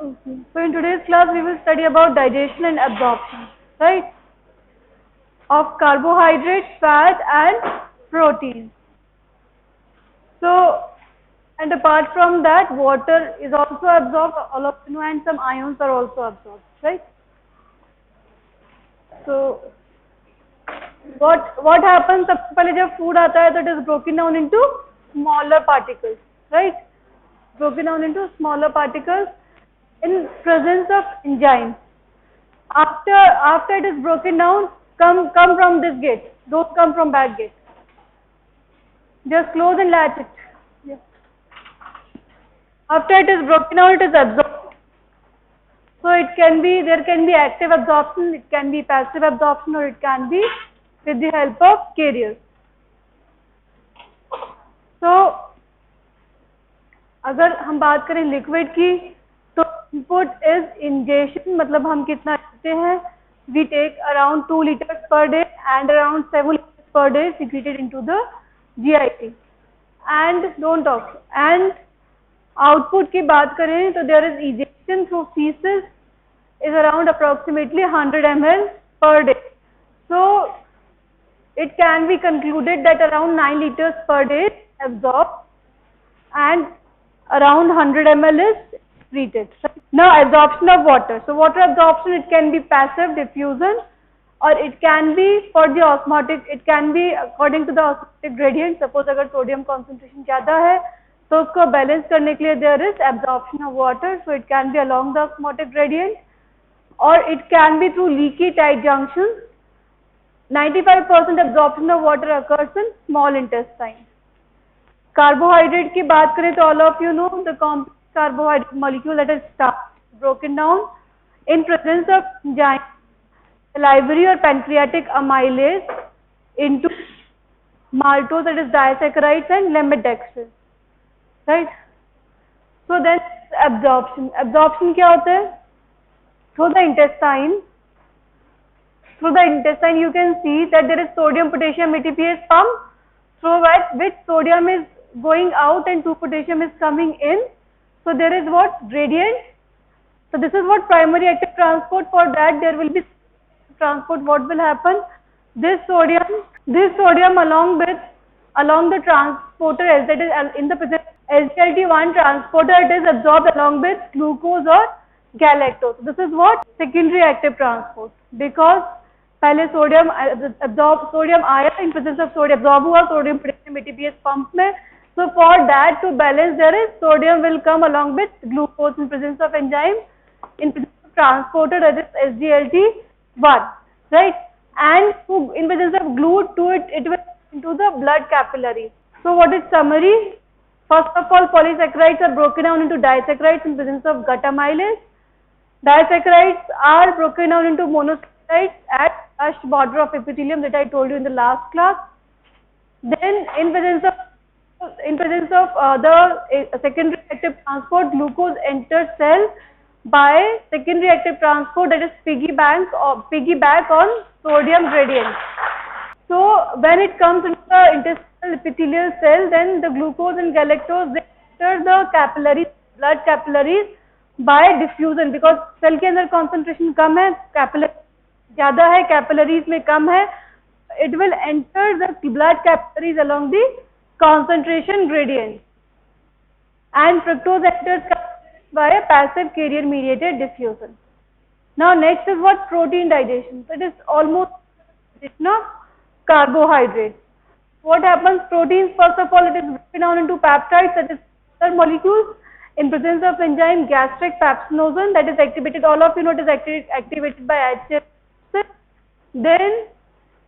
Okay. So in today's class we will study about digestion and absorption, right? Of carbohydrates, fat and protein. So, and apart from that, water is also absorbed, all of you know, and some ions are also absorbed, right? So, what happens? सबसे पहले जब food आता है, तो it is broken down into smaller particles, right? Broken down into smaller particles in presence of enzymes. After it is broken down, come from this gate. Don't come from back gate. Just close and latch it. Yeah. After it is broken down, it is absorbed. So there can be active absorption, it can be passive absorption, or it can be with the help of carriers. So अगर हम बात करें liquid की, तो input is injection, मतलब हम कितना लेते हैं. We take around 2 liters per day and around 7 liters per day secreted into the GIT. And don't talk. And output की बात करें तो there is ejection through faeces is around approximately 100 ml per day. So it can be concluded that around 9 liters per day absorbed and around 100 ml is excreted. Now absorption of water. So water absorption, it can be passive diffusion, or it can be for the osmotic, it can be according to the osmotic gradient. Suppose अगर sodium concentration ज़्यादा है तो उसको balance करने के लिए there is absorption of water, so it can be along the osmotic gradient, or it can be through leaky tight junctions. 95% absorption of water occurs in small intestine. Carbohydrate की बात करें तो all of you know the complex carbohydrate molecule that is starch broken down in presence of enzyme, salivary or pancreatic amylase into maltose, that is disaccharides and lambda-dextrose, right? So then absorption. Absorption क्या होता है? Through the intestine you can see that there is sodium potassium ATPase pump, through which sodium is going out and 2 potassium is coming in. So there is what? Gradient. So this is what primary active transport. For that there will be transport. What will happen? This sodium along the transporter, as that is in the presence SGLT1 transporter, it is absorbed along with glucose or galactose. This is what? Secondary active transport, because पहले sodium आया in presence of sodium absorb हुआ sodium potassium ATPase pump में. So for that to balance, there is sodium will come along with glucose in presence of enzyme, in presence of transporter, that is SGLT1, right? And in presence of GLUT to it will into the blood capillaries. So what is summary? First of all, polysaccharides are broken down into disaccharides in presence of gut amylase. Disaccharides are broken down into monosaccharides at first border of epithelium, that I told you in the last class. Then in presence of the secondary active transport, glucose enters cell by secondary active transport, that is piggyback on sodium gradient. So when it comes into the intestinal epithelial cell, then the glucose and galactose, they enter the capillaries, blood capillaries by diffusion, because cell के अंदर concentration कम है, capillary ज़्यादा है, capillaries में कम है. It will enter the blood capillaries along the concentration gradient, and fructose enters by a passive carrier mediated diffusion. Now next is what? Protein digestion. That is almost carbohydrates. What happens? Proteins, first of all, it is broken down into peptides, that is other molecules, in presence of enzyme gastric pepsinogen, that is activated. All of you know it is activated by HCl. Then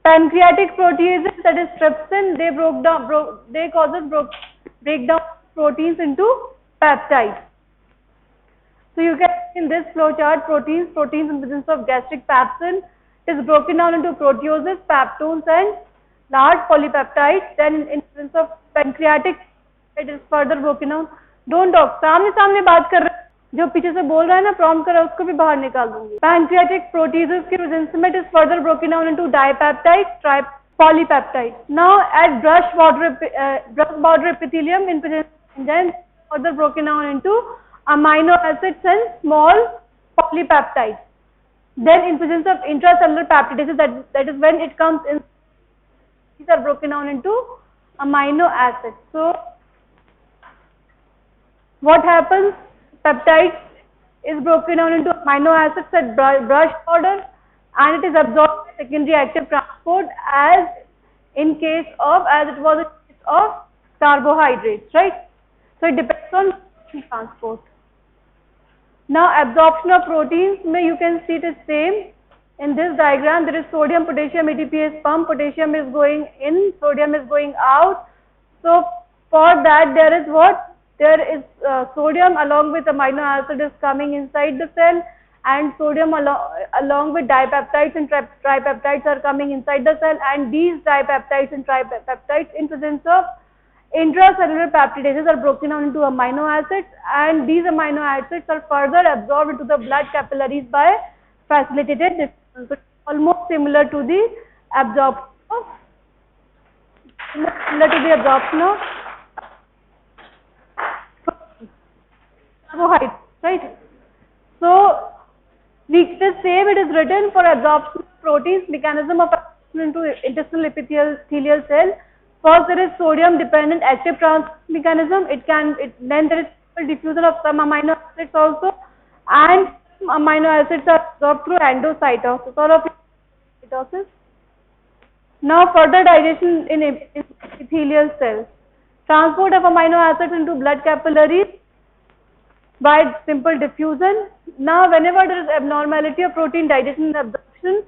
pancreatic proteases, that is trypsin, they break down proteins into peptides. So you can see in this flow chart proteins in presence of gastric pepsin is broken down into proteoses, peptones and large polypeptides. Then in presence of pancreatic, it is further broken down. Don't talk. सामने बात कर रहे हैं, जो पीछे से बोल रहा है ना, प्रॉम्प्ट कर रहा है, उसको भी बाहर निकाल दूंगी. Pancreatic proteases के presence में it is further broken down into dipeptides, polypeptides. Now at brush border epithelium, in presence of enzymes, further broken down into amino acids and small polypeptides. Then in presence of intracellular peptidases, that is when it comes in, these are broken down into amino acids. So what happens? Peptides is broken down into amino acids at brush order, and it is absorbed by secondary active transport as in case of, as it was in case of carbohydrates, right? So it depends on transport. Now absorption of proteins, you can see it is same. In this diagram there is sodium, potassium, ATPase pump, potassium is going in, sodium is going out. So for that there is what? There is sodium along with amino acid is coming inside the cell, and sodium along with dipeptides and tripeptides are coming inside the cell, and these dipeptides and tripeptides in presence of intracellular peptidases are broken down into amino acids, and these amino acids are further absorbed into the blood capillaries by facilitated diffusion. So almost similar to the absorption of carbohydrates, right? So we the same it is written for absorption of proteins, mechanism of absorption into intestinal epithelial cell. First there is sodium dependent active transport mechanism. Then there is diffusion of some amino acids also, and amino acids are absorbed through endocytosis or of cytosis. Now further digestion in epithelial cells. Transport of amino acids into blood capillaries by simple diffusion. Now whenever there is abnormality of protein digestion and absorption,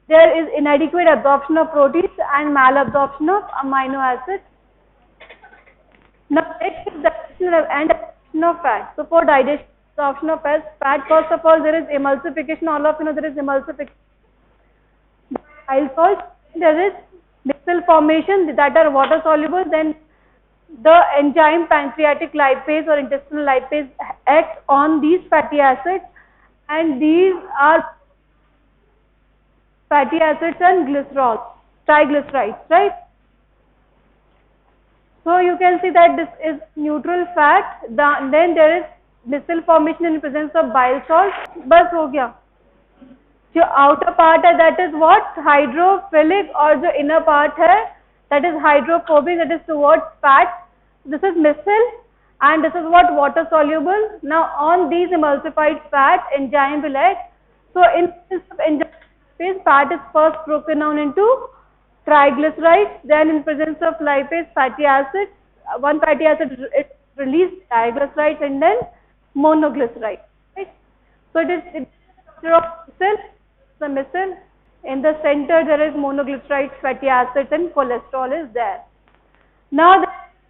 there is inadequate absorption of proteins and malabsorption of amino acids. Now next is digestion and absorption of fat. So for digestion and absorption of fat, first of all there is emulsification. All of you know there is emulsification. Bile salts, there is micelle formation that are water soluble. Then the enzyme pancreatic lipase or intestinal lipase acts on these fatty acids, and these are fatty acids and glycerols, triglycerides, right? So you can see that this is neutral fat. Then there is micelle formation in presence of bile salts. बस हो गया. जो outer part है that is what? Hydrophilic, और जो inner part है that is hydrophobic, that is towards fat. This is micelle, and this is what? Water soluble. Now on these emulsified fat, enzyme will act. So in this enzyme phase, fat is first broken down into triglycerides, then in presence of lipase, fatty acids, one fatty acid it released triglycerides, and then monoglycerides, right? So it is structure of the micelle. In the center there is monoglycerides, fatty acids, and cholesterol is there. Now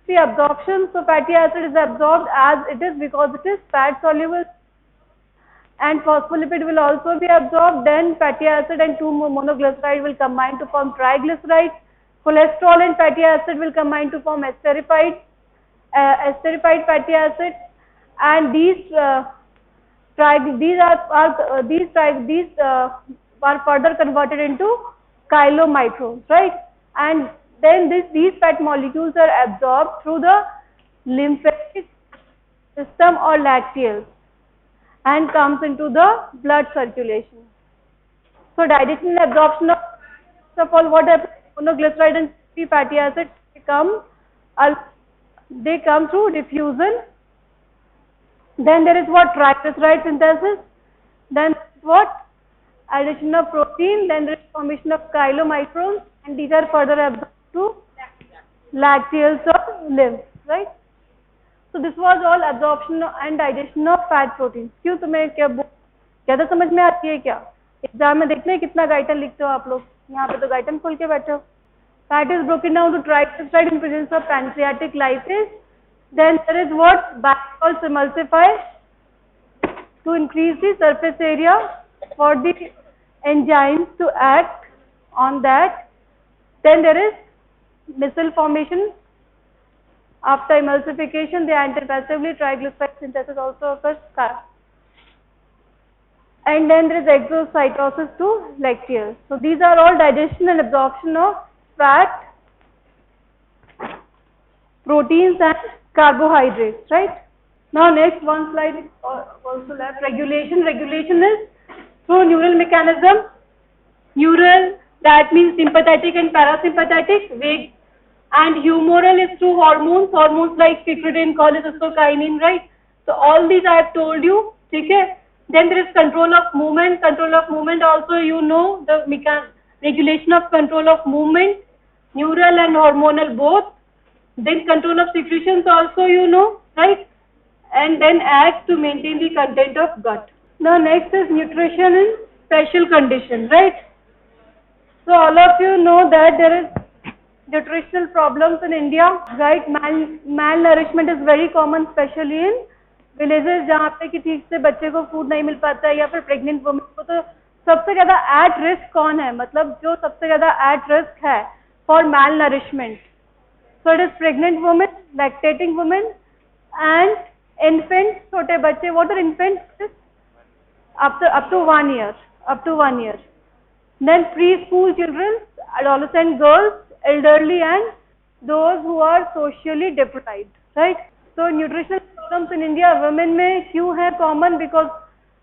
the absorption, so fatty acid is absorbed as it is because it is fat soluble, and phospholipid will also be absorbed. Then fatty acid and 2 monoglyceride will combine to form triglycerides. Cholesterol and fatty acid will combine to form esterified fatty acids, and these are further converted into chylomicrons, right? And then these fat molecules are absorbed through the lymphatic system or lacteals and comes into the blood circulation. So digestion and absorption of, first of all, what happens? Monoglyceride and fatty acids they come through diffusion. Then there is what? Triglyceride synthesis. Then what? Addition of protein. Then there is formation of chylomicrons, and these are further absorbed to lacteals or lymph, right? So this was all absorption and digestion of fat proteins. क्यों तुम्हें क्या ज़्यादा समझ में आती है क्या? Exam में देखते हैं कितना गाइटन लिखते हो आप लोग. यहाँ पे तो गाइटन खोल के बैठे हो. Fat is broken down to triglyceride in presence of pancreatic lipase. Then there is what? Bile salts emulsify to increase the surface area for the enzymes to act on that. Then there is micelle formation. After emulsification, they enter passively. Triglyceride synthesis also occurs. And then there is exocytosis to lacteals. So these are all digestion and absorption of fat, proteins and carbohydrates, right? Now next one slide is also left. Regulation. Regulation is through neural mechanism. Neural, that means sympathetic and parasympathetic. Vague. And humoral is through hormones. Hormones like secretin, cholecystokinin, right? So all these I have told you. Okay. Then there is control of movement. Control of movement also, you know, the regulation of control of movement, neural and hormonal both. Then control of secretions also, you know, right? And then acts to maintain the content of gut. Now next is nutrition in special condition, right? So all of you know that there is nutritional problems in India, right? Malnourishment is very common, especially in villages जहाँ पे कि ठीक से बच्चे को food नहीं मिल पाता है या फिर प्रेग्नेंट वुमेन को, तो सबसे ज़्यादा एट रिस्क कौन है, मतलब जो सबसे ज़्यादा एट रिस्क है for malnourishment. So it is pregnant women, lactating women, and infants, छोटे बच्चे. What are infants? Up to 1 year, up to 1 year. Then preschool children, adolescent girls, elderly, and those who are socially deprived, right? So nutritional problems in India, women में क्यों है common? Because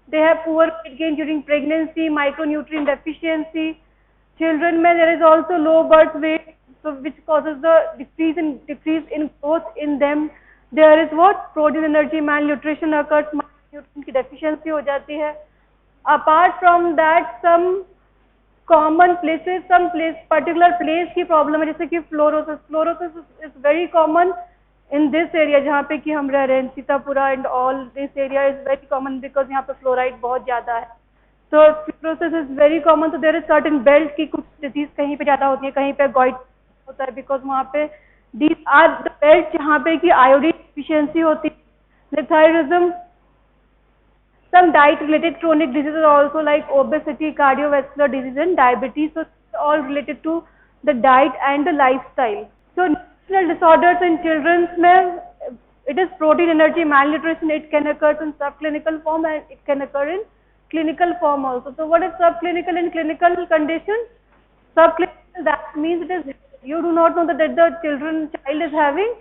they have poor weight gain during pregnancy, micronutrient deficiency. Children में there is also low birth weight, so which causes the decrease in growth in them. There is what? Protein energy malnutrition occurs, nutrient की deficiency हो जाती है. Apart from that, some common places, particular place की problem है, जैसे कि fluorosis. Fluorosis is very common in this area जहाँ पे कि हम रह रहे हैं, Sitapura and all this area is very common because यहाँ पे fluoride बहुत ज़्यादा है. So fluorosis is very common. So there is certain belt की कुछ disease कहीं पे ज़्यादा होती है, कहीं पे gout होता है, because वहाँ पे these are the belt जहाँ पे कि iodine deficiency होती है. Lethargism. Some diet-related chronic diseases are also like obesity, cardiovascular disease, and diabetes. So it's all related to the diet and the lifestyle. So nutritional disorders in children, it is protein energy malnutrition. It can occur in subclinical form and it can occur in clinical form also. So what is subclinical and clinical condition? Subclinical, that means it is, you do not know that the child is having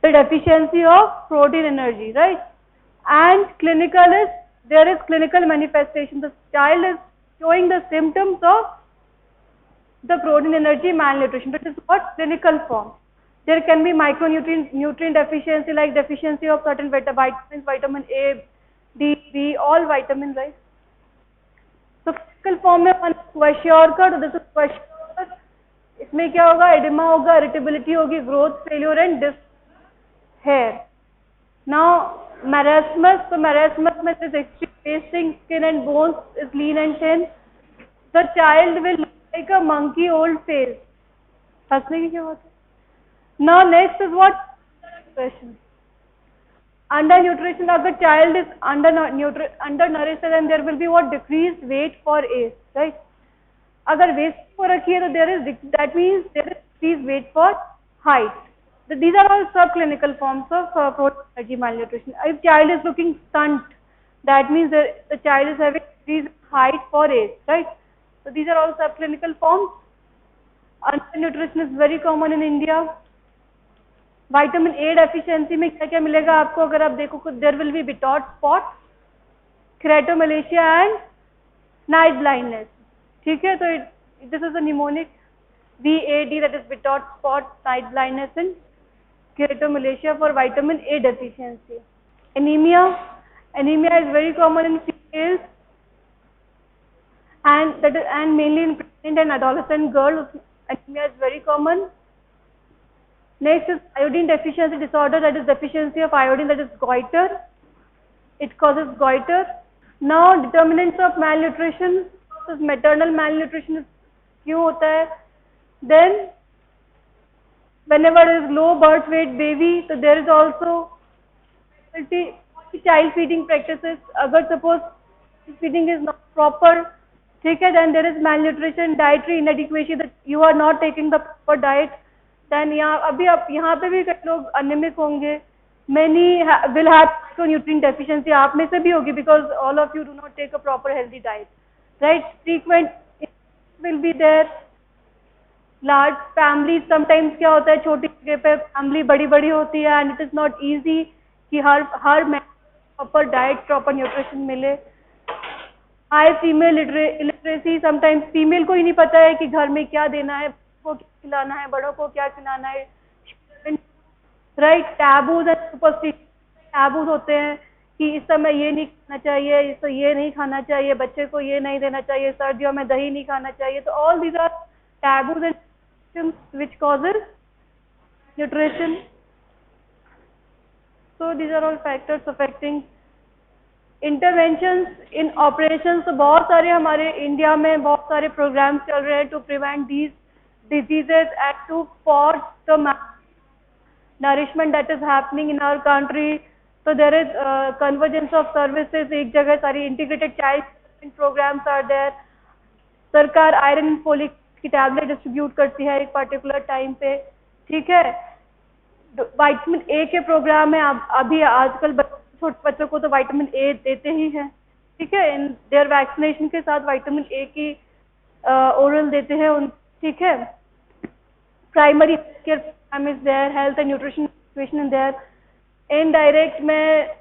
the deficiency of protein energy, right? And clinical is, there is clinical manifestation. The child is showing the symptoms of the protein energy malnutrition. That is what? Clinical form. There can be nutrient deficiency, like deficiency of certain vitamins, vitamin A, D, B, all vitamins, right? So clinical form में kwashiorkor, तो this is kwashiorkor. इसमें क्या होगा? Edema होगा, irritability होगी, growth failure and disc hair. Now marasmus, so marasmus is extreme wasting, skin and bones is lean and thin. The child will look like a monkey old face. हंसने की क्या बात है? Now next is what? Nutrition. Undernutrition, अगर child is undernourished, then there will be what? Decreased weight for age, right? अगर waist को रखिए तो there is, that means there is decreased weight for height. So these are all subclinical forms of protein energy malnutrition. If child is looking stunt, that means the child is having decreased height for age, right? So these are all subclinical forms. Undernutrition is very common in India. Vitamin A deficiency में क्या क्या मिलेगा आपको? अगर आप देखो, there will be Bitot spot, keratomalacia and night blindness. ठीक है, तो this is a mnemonic VAD, that is Bitot spot, night blindness and keratomalacia for vitamin A deficiency. Anemia is very common in females and mainly in pregnant and adolescent girls. Anemia is very common. Next is iodine deficiency disorder, that is deficiency of iodine, that is goiter. It causes goiter. Now determinants of malnutrition, is maternal malnutrition क्यों होता है? Then whenever there is low birth weight baby, so there is also child feeding practices. अगर suppose feeding is not proper, ठीक है, then there is malnutrition, dietary inadequacy, that you are not taking the proper diet. Then अभी आप यहाँ पे भी कई लोग anemic होंगे. Many will have nutrient deficiency. आप में से भी होगी, because all of you do not take a proper healthy diet, right? Frequent will be there. Large families, sometimes क्या होता है, छोटी जगह पे family बड़ी होती है and it is not easy कि हर प्रॉपर डाइट, प्रॉपर न्यूट्रिशन मिले। High female literacy, sometimes female को ही नहीं पता है कि घर में क्या देना है, को क्या खिलाना है, बड़ों को क्या खिलाना है, right. Taboos and superstition, taboos होते हैं कि इस समय ये नहीं खाना चाहिए, इस ये नहीं खाना चाहिए, बच्चे को ये नहीं देना चाहिए, सर्दियों में दही नहीं खाना चाहिए। तो all these are taboos and which causes nutrition. So these are all factors affecting interventions in operations। तो बहुत सारे हमारे इंडिया में बहुत सारे प्रोग्राम्स चल रहे हैं to prevent these diseases and to for the nourishment that is happening in our country। So there is convergence of services, एक जगह सारी integrated child development programs are there। सरकार आयरन फोलिक की टैबलेट डिस्ट्रीब्यूट करती है एक particular time पे, ठीक है। विटामिन ए के प्रोग्राम है, अभी आजकल छोटे बच्चों को तो विटामिन ए देते ही हैं, ठीक है। इन देयर वैक्सीनेशन के साथ विटामिन ए की ओरल देते हैं उन, ठीक है। Primary care program is there, health and nutrition education is there. Indirect में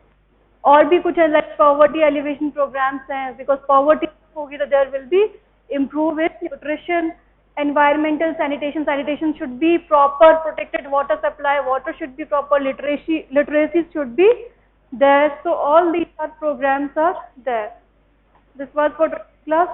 और भी कुछ है, लाइक पॉवर्टी एलिवेशन प्रोग्राम्स हैं, बिकॉज पॉवर्टी होगी तो there will be improve its nutrition। environmental sanitation should be proper, protected water supply, water should be proper, literacy should be there। So all these are programs are there। This was for class।